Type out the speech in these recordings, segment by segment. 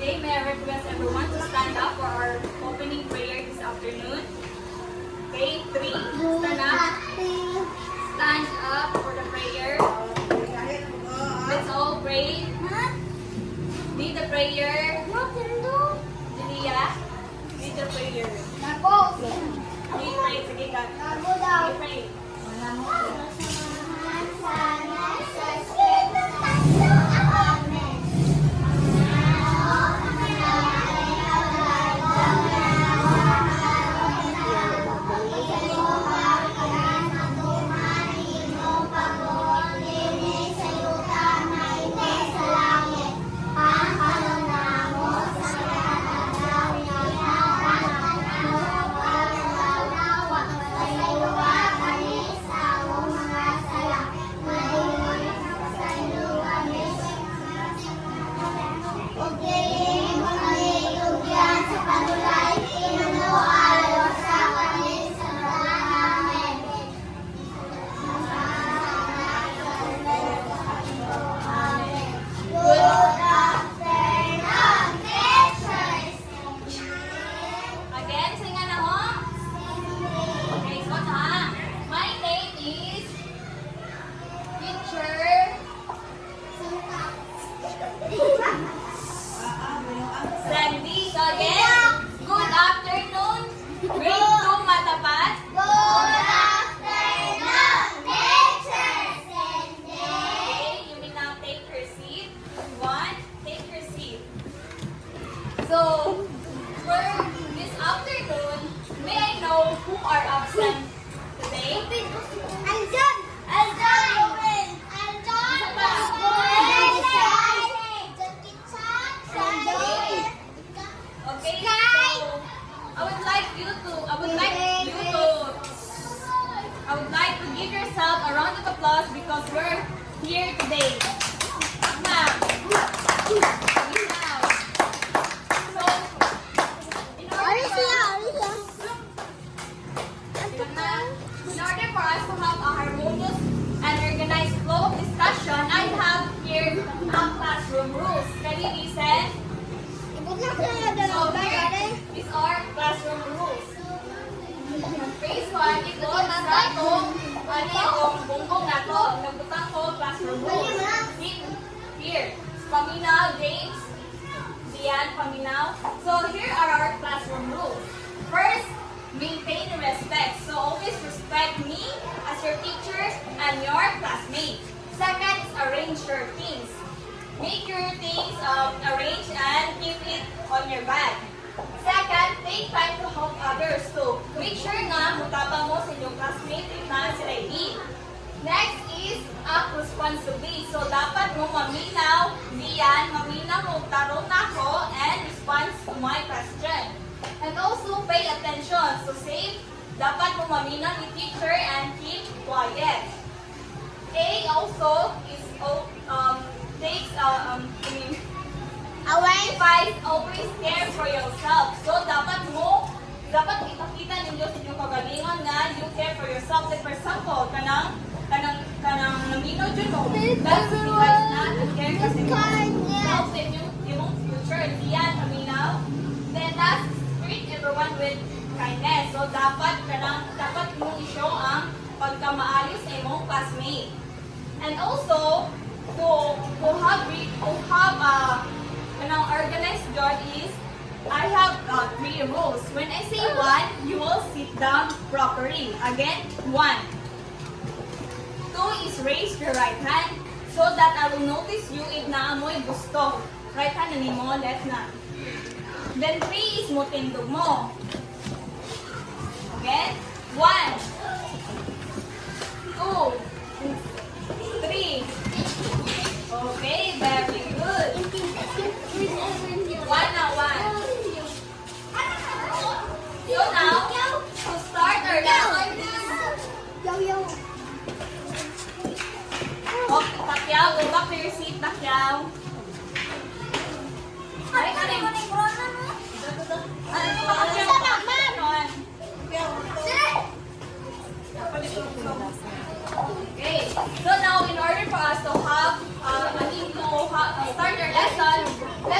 Okay, may I request everyone to stand up for our opening prayer this afternoon. Okay, 3, stand up. Stand up for the prayer. Let's all pray. Lead the prayer. Julia, lead the prayer. Lead pray. Sige ka. Lead pray. Again, singa na ho. Okay, so na. My name is Teacher Sandy. So again, good afternoon. Grade 2 Matapat. Okay, you may now take your seat. One, take your seat. So, for this afternoon, may I know who are absent today? Okay, so I would like to give yourself a round of applause because we're here today. Now, so, in order for us to have a harmonious and organized flow of discussion, I have here our classroom rules. Can you listen? So here is our classroom rules. Phase 1, ito strato, yung bongbong na to. Nagbutang ko classroom rules. Here, Paminaw, James, Dian, Paminaw. So here are our classroom rules. First, maintain respect. So always respect me as your teacher and your classmates. Second is arrange your things. Make your things arrange and keep it on your bag. Second, take time to help others. So make sure na mutaba mo sa inyong classmates if na sila need. Next is act responsibly. So dapat mo maminaw, diyan, maminaw mo tarong nako and respond to my question. And also pay attention. So safe, dapat mo maminaw ni teacher and keep quiet. A also is takes always care for yourself. So dapat ipakita ninyo sa inyong kagalingon nga you care for yourself. Like for example, kanang naminaw dyan mo. That's because na to care sa inyong sa inyong future. Diyan, paminaw. Then last, treat everyone with kindness. So dapat mong i-show ang pagkamaayos sa imong classmate. And also, to have an organized job is, I have 3 rules. When I say 1, you will sit down properly. Again, 1. 2 is raise your right hand so that I will notice you if naamoy gusto. Right hand na mo, left na. Then 3 is mutindog mo. Again, 1, 2, 3. Okay, very good. 1 na 1. So now, to start our lesson is, okay, Pacquiao, go back to your seat, Pacquiao. Ay, okay, so now in order for us to have, start our lesson, let's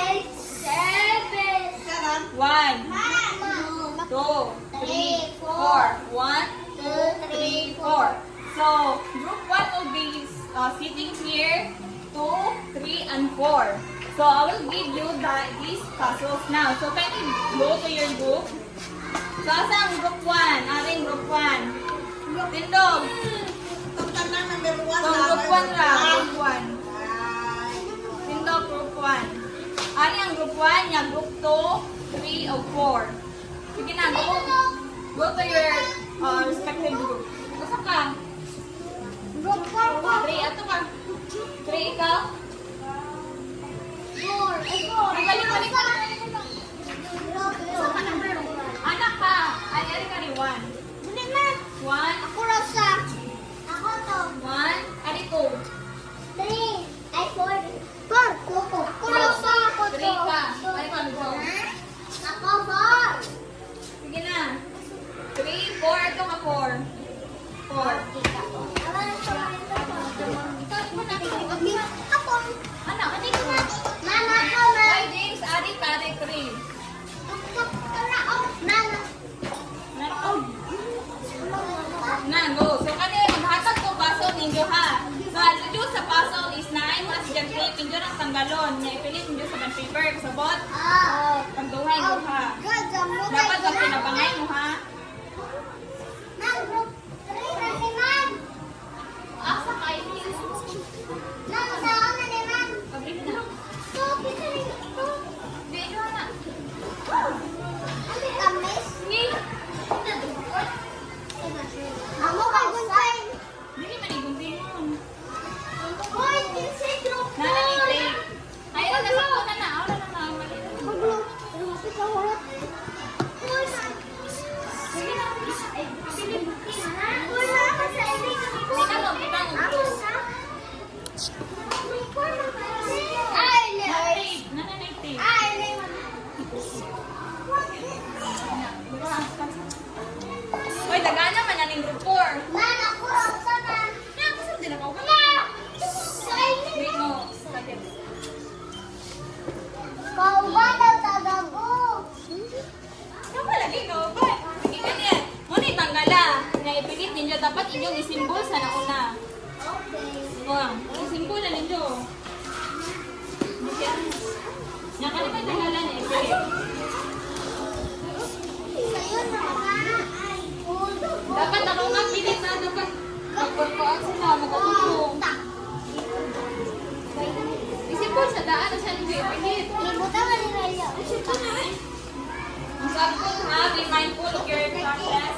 6, 7, 1, 2, 3, 4. 1, 2, 3, 4. So, group 1 will be sitting here, 2, 3, and 4. So, I will give you these puzzles now. So, can you go to your group? So, asa ang group 1? Aring group 1. Tindog. So, group 1 ra. Group 1. Tindog, group 1. Ano ang group 1? Yung group 2, 3, o 4. Sige na, go to your respective group. Basta ka? Group 4 po. 3, ato ka. 3, ikaw? 4. Balik. Anak ka. Ay, ari ka ni 1. Hindi na. 1, Ako raw sa. Ako to. 1, ari 2. 3. Ay, 4. 4. Ako. Ako raw sa. Ako to. 3 ka. Ari ka ni 2. Ako 4. Sige na. 3, 4, ito ka 4. 4. Anak, ano ka? Mama ko na. Ay, James, ari ka, ari 3. Na, go. So, kanina, maghatag ko puzzle ninyo ha. So, dito sa puzzle is naay mo na si Jan Tape, ninyo ng tanggalon. Nga ipilit ninyo sa band paper. Kasabot, pagduhay mo ha. Dapat sa pinabangay mo ha. Asa kayo? Pabrik na. Hindi, ito na. Sige. Dili man iguntingon. Nana ni Tape. Ayun, nasakto na na. Ahora na na. Mali na. Sige na. Pinalo, pinalo. Tape. Nana ni Tape. Hoy, daga naman na ning group 4. Kaya ako sa din ako. Wait mo. Sakit. Ikaw ba lagi ko? Ba? Ika niya. Muna itanggala. Na ipilit ninyo. Dapat inyong isimbol sa nauna. Wow. Isimbol na ninyo. Nakalipay tanggala na ipilit. Dapat ako nga pilit na. Dapat magpagpaan sila. Magkakutong. Isimbol sa daan. Sa ninyo ipilit. Ang sabi ko ha, be mindful of your process.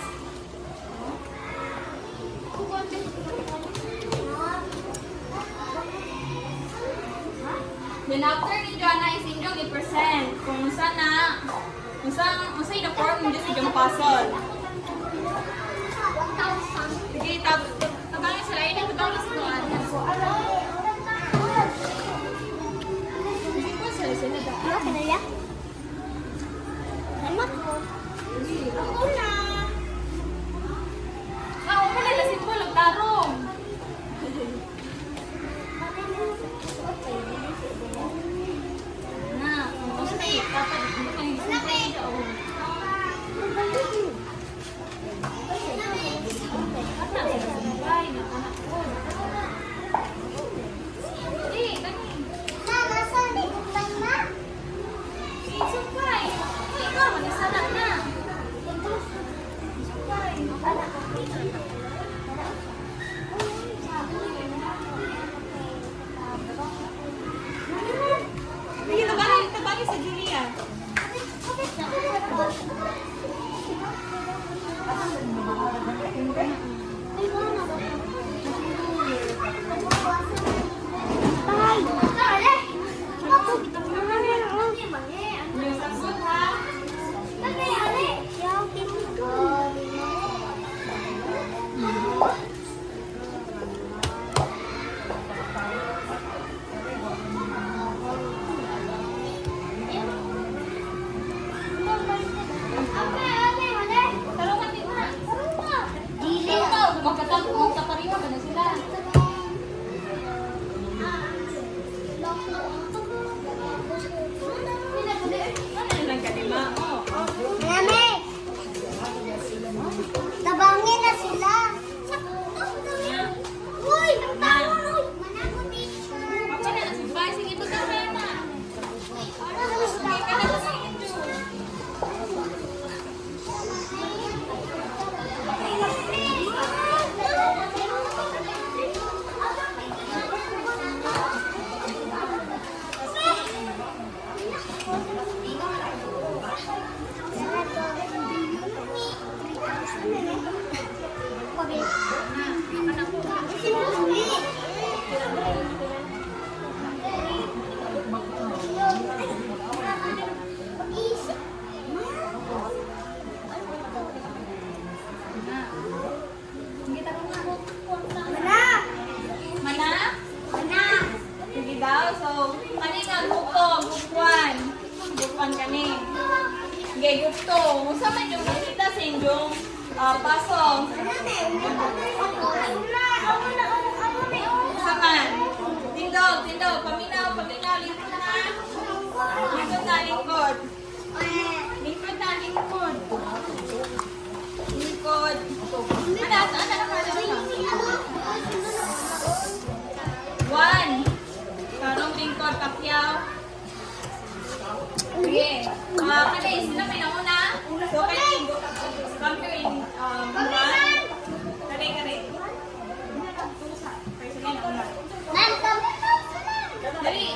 Then after ninyo na is inyong i-present kung saan na, kung saan na-form ninyo sa inyong puzzle. Sige, tabangin sila yun, tabangin sa doon. Sige po sila sila daan. Ako na. Ako na lang simbol ang tarong. Na, kasi dapat hindi ka nagsimbol. Mana. Mana? Mana. Sige daw. So, kanina gusto, gupwan. Gupwan kani. Sige, gusto. Musa man yung nakita sa inyong pasong. Musa man. Tindog, tindog. Paminaw, paminaw. Lingkod na. Lingkod na, lingkod. Lingkod na, lingkod. Lingkod. One. Karong lingkod, kapyaw. Sige. Kanay, sila may nauna. So, kanay, come here in one. Kanay, kanay. Personal nauna. Dali.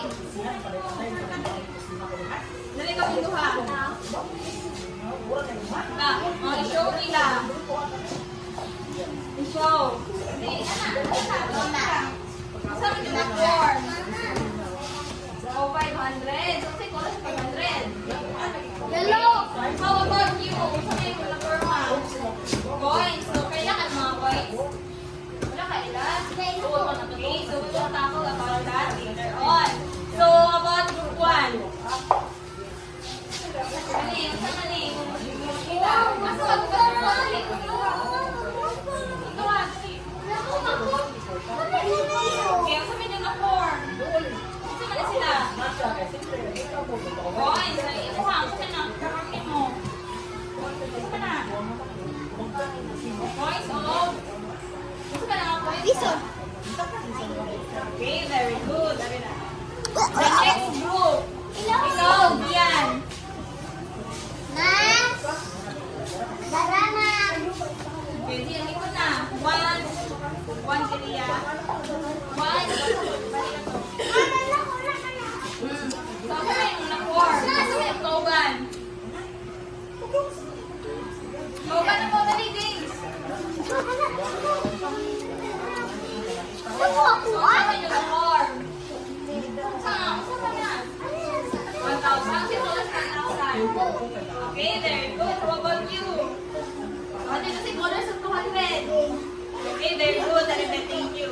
Dali ka pinduha. I-show nila. I-show. Dali, anak. Sabi nyo na form. So, 500. So, say, kung 500. Yellow. How about you? Sabi nyo na form ha? Coins. So, kailangan mga coins. Wala ka ilan? Okay, so we will tackle about that later on. So, about group 1. Kani, saan kani? Masa wag ka na kani? Ito ha, kani. Okay, ang sabi nyo na form. Ito man na sila. Coins. Ito ha, ang sabi na. Kakamit mo. Ito na. Coins of. Ito ba na ang coins? Piso. Okay, very good. The next group. Ikaw, Dian. Mas. Darama. Okay, Dian, ikot na. One Korea. One. So, ako na yung na four. Ito yung Toban. Toban na mo, dali, Dings. Ako, ako, So, ah. ako yung na four. Saan ka na? 1,000. Sino lang 1,000? Okay, very good. How about you? Ano yung si bonus of 200? Okay, very good. Thank you.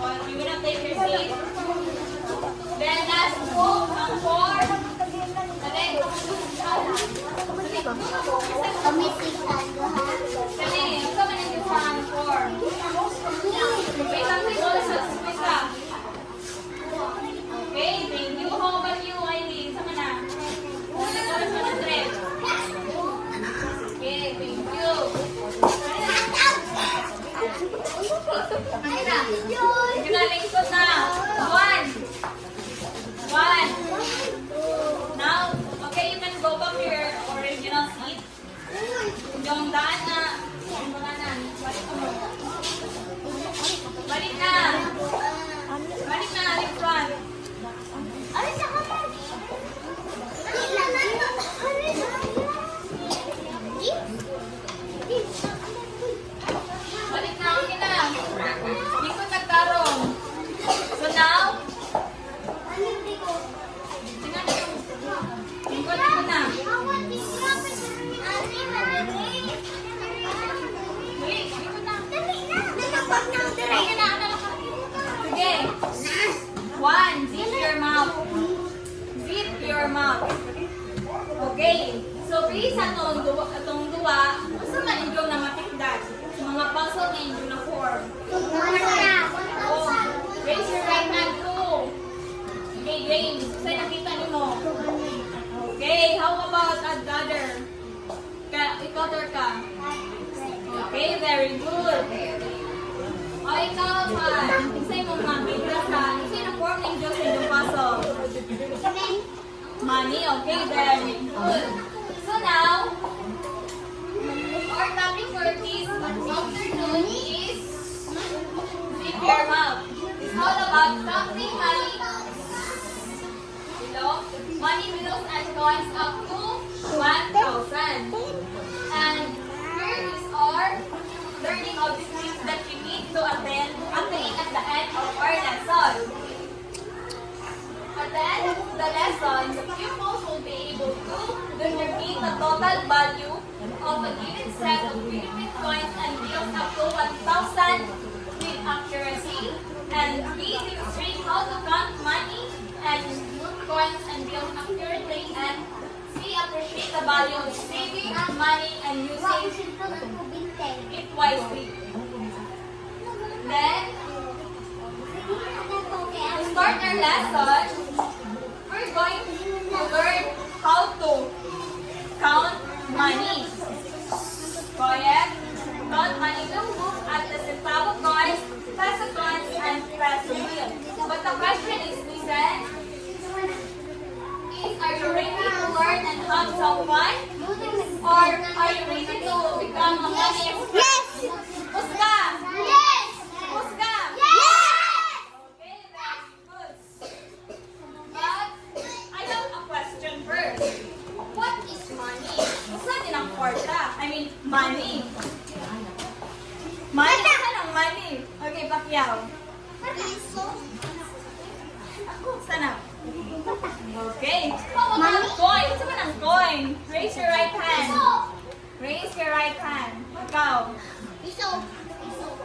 Oh, you will not take your seat. Then last group, ang four. Dali. Kami tignan ko, ha? Dali. Ang sama na yung ang four. Okay, something bonus of isa. Okay, thank you. How about you, Eileen? Sama na. Bonus of 100. Okay, thank you. Ginalingkod na. One. Now, okay, you can go back to your original seat. Yung daan na. Balik mo. Balik na. Balik na, in front. Ano sa kamay? Balik na, okay na. Lingkod nagtarong. So now, tingnan mo. Lingkod na. Dali, lingkod na. Sige. One, zip your mouth. Zip your mouth. Okay. So, please, atong duwa, basta man inyong na matikdan. Mga puzzle na inyong na form. Oh, raise your right hand too. Okay, James. Kasi nakita niyo mo. Okay, how about the other? Ikaw, ka. Okay, very good. O, ikaw, Isa mo makita sa, isa yung form ng Diyos sa inyong puzzle. Money, okay, very good. So now, our topic for this afternoon is Zip Your Mouth. It's all about counting money below, money bills and coins up to 1,000. And here is our learning objectives that you need to attain at the end of our lesson. At the end of the lesson, the pupils will be able to determine the total value of an set of Philippine coins and bills up to 1,000 with accuracy. And B, demonstrate how to count money and coins and bills accurately. And C, appreciate the value of saving money and using it wisely. Then, to start our lesson, we're going to learn how to count money. Correct? Count money at the centavo coins, peso coins, and peso bill. But the question is, listen, are you ready to learn and have some fun? Or are you ready to become a money expert? Yes! Puska! Yes! Puska! Yes! Okay, that's good. But I have a question first. What is money? Saan din ang kwarta? I mean, money. Money? Saan ang money? Okay, Pacquiao. Saan ang? Okay. How about coin? Saan ang coin? Raise your right hand. Raise your right hand. Ikaw. Piso.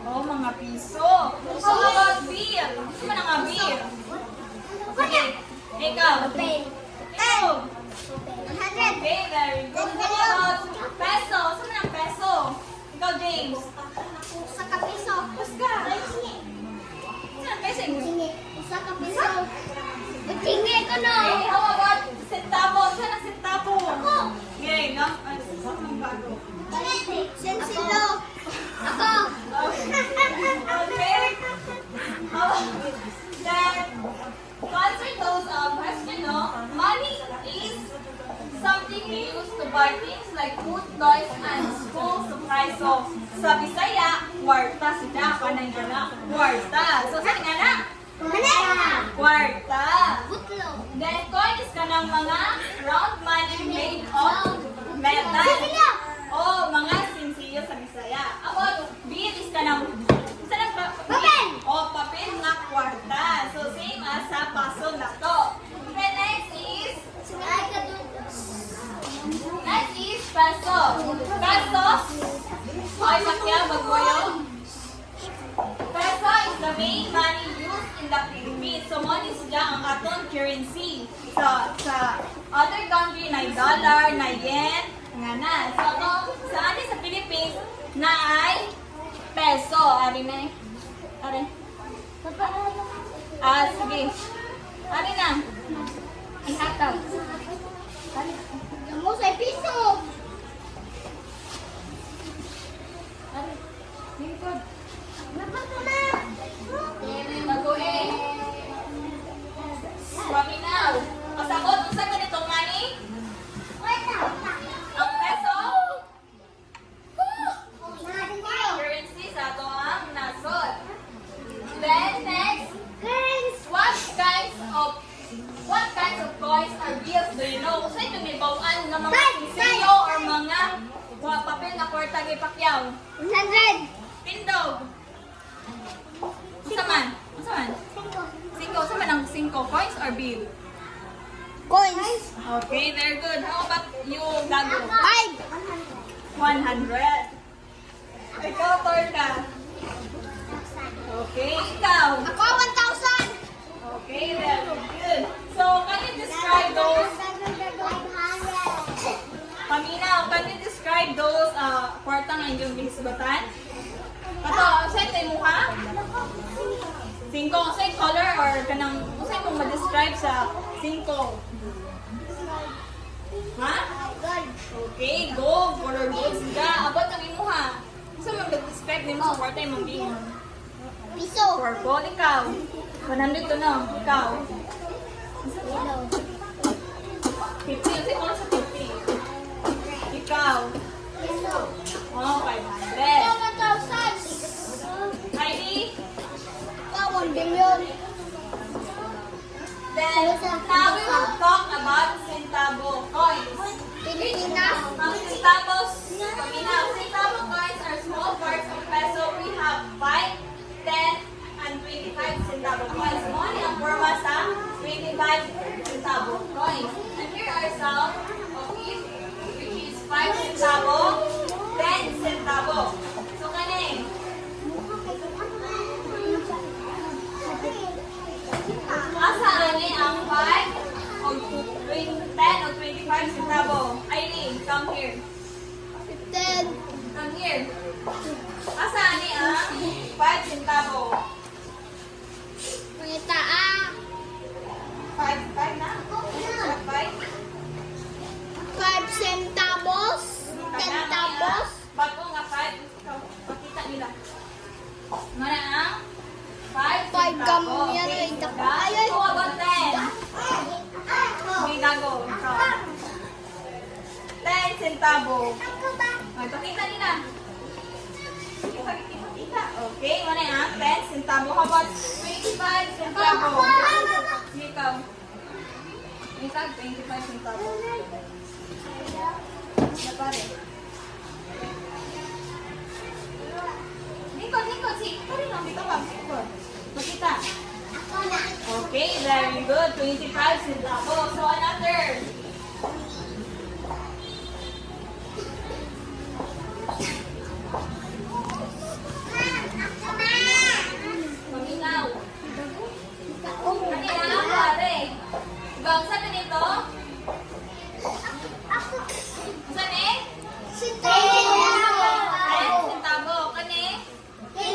Oh, mga piso. How about bill? Saan ang bill? Okay. Ikaw. Ikaw. 100. Okay, very good. How about peso? Saan ang peso? Ikaw, James. Isa ka piso. Puska. Saan ang peso? Isa ka piso. Tingin ko no. Okay, how about centavo? Saan ang centavo? Ako. Okay, no? Ay, ang bago. Sensilo. Ako. Okay. Then, to answer those question, no? Money is something we use to buy things like food, toys, and school supplies. So, sa Bisaya, kwarta sila. Panay gana. Kwarta. So, saan nga na? Kwarta. Butlo. Then, coin is kanang mga round money made of metal. Oh, mga sinsiyo sa Bisaya. About bill is kanang saan ang Papel. Oh, papel nga kwarta. So, same as sa paso na to. Then, next is peso. Pesos. Ay, Pacquiao, magboyo. Peso is the main money used in the Philippines. So, money sila ang aton currency. Sa other country, na dollar, na yen, nga na. So, ito, sa atin sa Philippines, na ay peso. Ari na eh. Ari. Sige. Ari na. Ihataw. Ari. Mo sa piso. Ari. Lingkod. Napato na. Baguhin. Paminaw. Pasabot mo sa ganitong money? Ang peso? Currency sa ito ang nasod. Then next, what kinds of coins or bills do you know? Sa ito may bawaan ng mga sinsiyo or mga papel na kwarta kay Pacquiao. 100. Tindog. Unsa man? 5. Sa man ang 5 coins or bill? Coins. Okay, very good. How about you, Gago? 5. 100. Ikaw, Torka. Okay, ikaw. Ako 1,000. Okay, very good. So, can you describe those, Paminaw, can you describe those kwarta nga inyong gihisbatan? Kato, saan tayo mukha? 5. Saan color or kanang, saan mong ma-describe sa 5? Ha? Gold. Okay, gold. Color gold sila. Abot ang imuha. Saan mong mag-describe nimo sa kwarta yung mga bingon? Piso. Purple, ikaw. 100 to no, ikaw. Yellow. 50, kasi ko sa 50. Ikaw. Yellow. Oh, 500. 1,000. Heidi? 1 billion. Then, now we will talk about centavo coins. Pilipinas. Ang centavos, centavo coins are small parts of peso. We have 5, 10, and 25 centavo coins. Money ang forma sa 25 centavo coins. And here are some of it, which is 5 centavo, 10 Okay, ano yan? 10 centavo. How about 25 centavo? Ikaw. Ikaw, 25 centavo. Ano pare? Nikon, si pare lang dito ba? Makita. Okay, very good. 25 centavo. So another. Paminaw. Kanina lang pare. Ibang sa ganito? Saan eh? 10 centavo. Kani? Kani?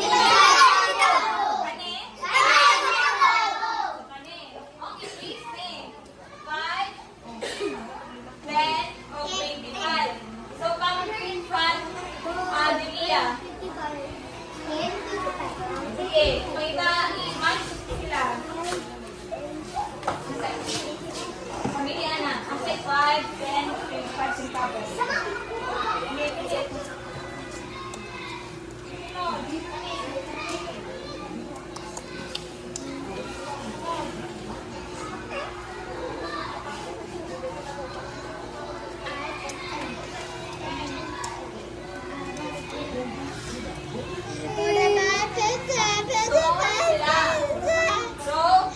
Kani? Okay, please me. 5, 10, or 25. So come here in front. Delia. Sige, may i-match sila. Pamilya na. Kasi 5, 10, 25 centavos. So,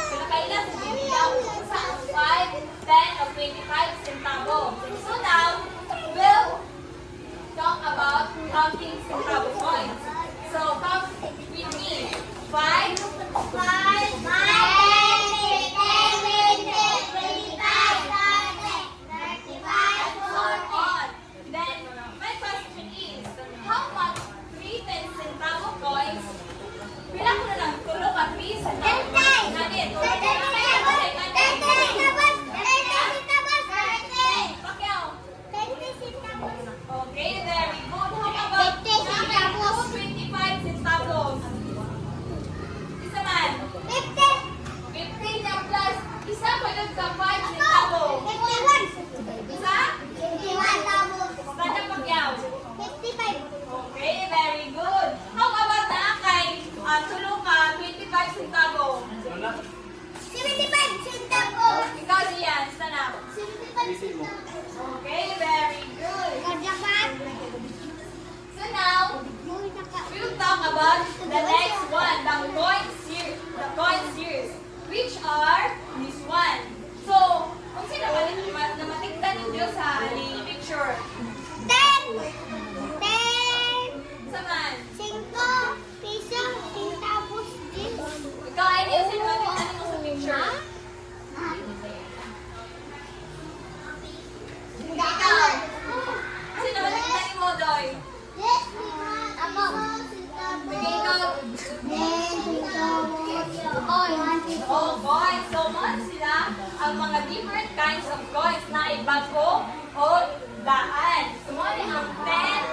pinakailan sa bibigyan sa 5, 10, or 25 centavo. So now, we'll talk about counting centavo coins. So count with me. 5, on. Then, my question is, how much 3 10 centavo coins? Bilang ko na lang, tulog at 3 centavo. Ganit, tulog na lang. Pacquiao. Okay, very good. How about 25 centavos? Isa man. 15 na plus. Isa pa yun ka 5 centavos. Isa? Basta Pacquiao. Okay, very good. How about na kay tulong ka 25 centavos? Ikaw siyan, sana. Okay, very good. So now, we'll talk about the next one, the coin series, which are this one. So, kung sino namatiktan ninyo sa picture? Saman, ikaw ay niyosin matiktan mo sa picture. Ikaw, sino namatiktan mo, Doy? Bigay ikaw. Oh, coins. So, mga sila ang mga different kinds of coins na ibago o daan. So, mga ang 10,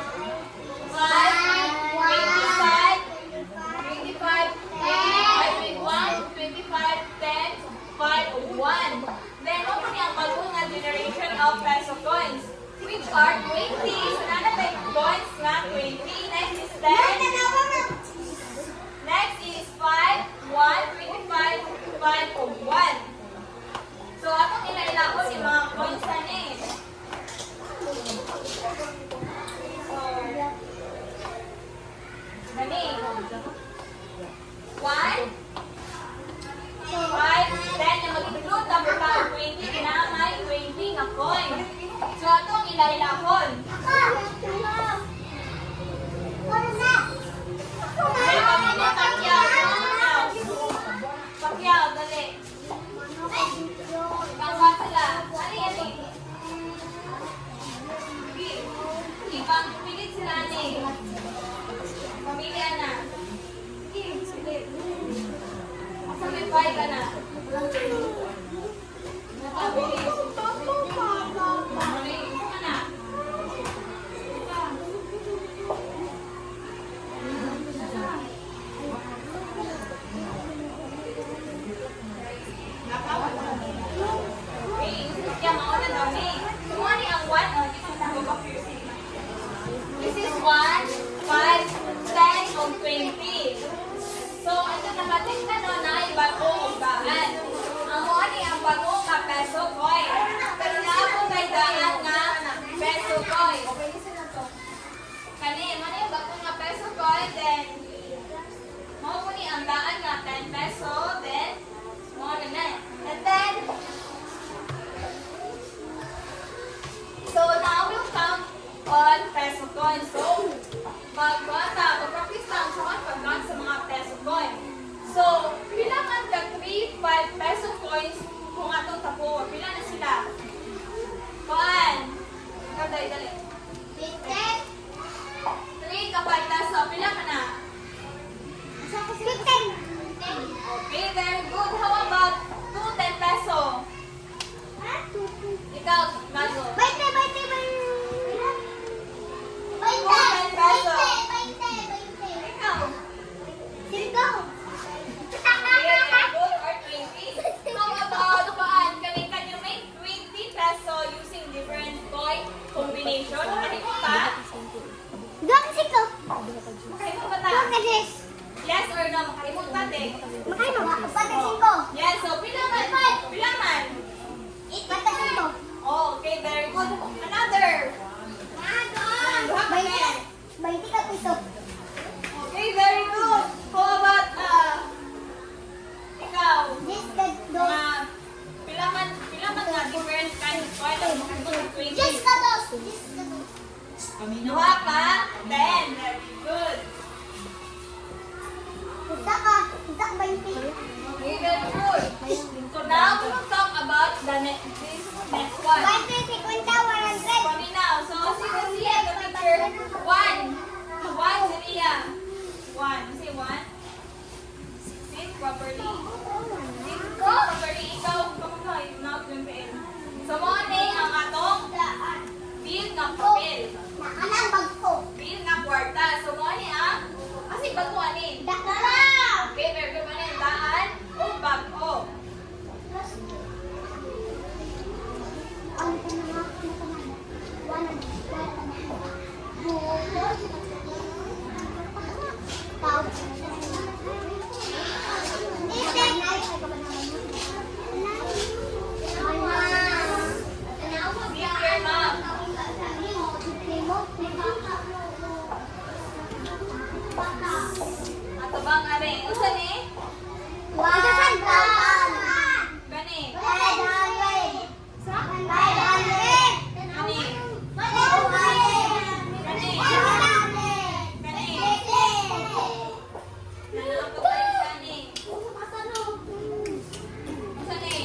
5, 25, 25, 21, 25, 10, 5, 1. Then, what po ang bagong nga generation of peso coins, which are 20. So, nanatay coins nga 20. Next is 10. Next is 5, 1, 25, 5, 1. So, atong ilailahon yung mga coins na ni. So, gani. 1, 5, 10 na mag-include ang mga 20, kinamay 20 na coin. So, atong ilailahon. May pamilya Pacquiao, dali. Pangwa sila. Ano yan eh? Ibang pilit sila ni. Pamilya na. Sige. Asa may 5 ka na? Nakabilis. Nakabilis ka na. This is 1, 5, 10, Alright, then. Mo po ni ang daan nga 10 peso, then mo na. And then, so now we'll count on peso coins. So, mag-practice lang sa pag-count sa mga peso coins. So, pila man ka 3, 5 peso coins kung atong tapo. Pila na sila? Kuan? Ikaw dali. 3 ka 5 peso. Pila ka na? Okay, very good. How about 2 10 peso? Ikaw, Gago. 2 10 peso. Ikaw. Very good. Or 20. How about kuan? Can you make 20 peso using different coin combination? Makahimo ba? Makahimo ba ta? Yes or no? Makahimo ba te? Yes, so pila man? Oh, okay, very good. Another. Okay, very good. How about ikaw? Pila man nga different kind of coin ang makahimo sa 20. Duha ka? 10. Very good. Okay, very good. So now we will talk about this next one. Paminaw. So as you can see at the picture, 1. 1, Siria. 1. Say 1. Sit properly. Sit properly. Ikaw, kamunoy. Not yung pen. So mo ang atong bill ng papel. Bill ng kwarta. So mo ang kasi bago ani. Okay, very good. Ano yung daan? O bago. Dear mom. Ato bang are? Usa ni? Gani. Gani. Gani. Gani. Nanaabot tayo sa ni. Usa ni?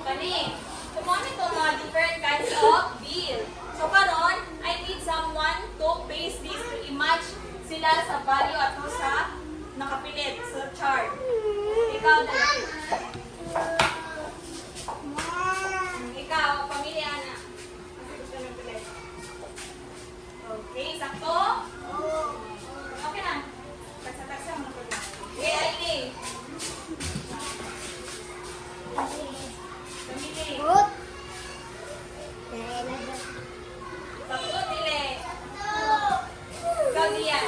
Kani, kumani to mga different kinds of bill. So karon, I need someone to paste this to image sila sa value at sa nakapilit sa chart. Ikaw dali. Ikaw, pamilya na. Okay, sakto? Okay na. Tagsa-tagsa mo na po. Okay, Aili. Pamili. Sakto, Tile. Ikaw, Dian.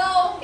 go.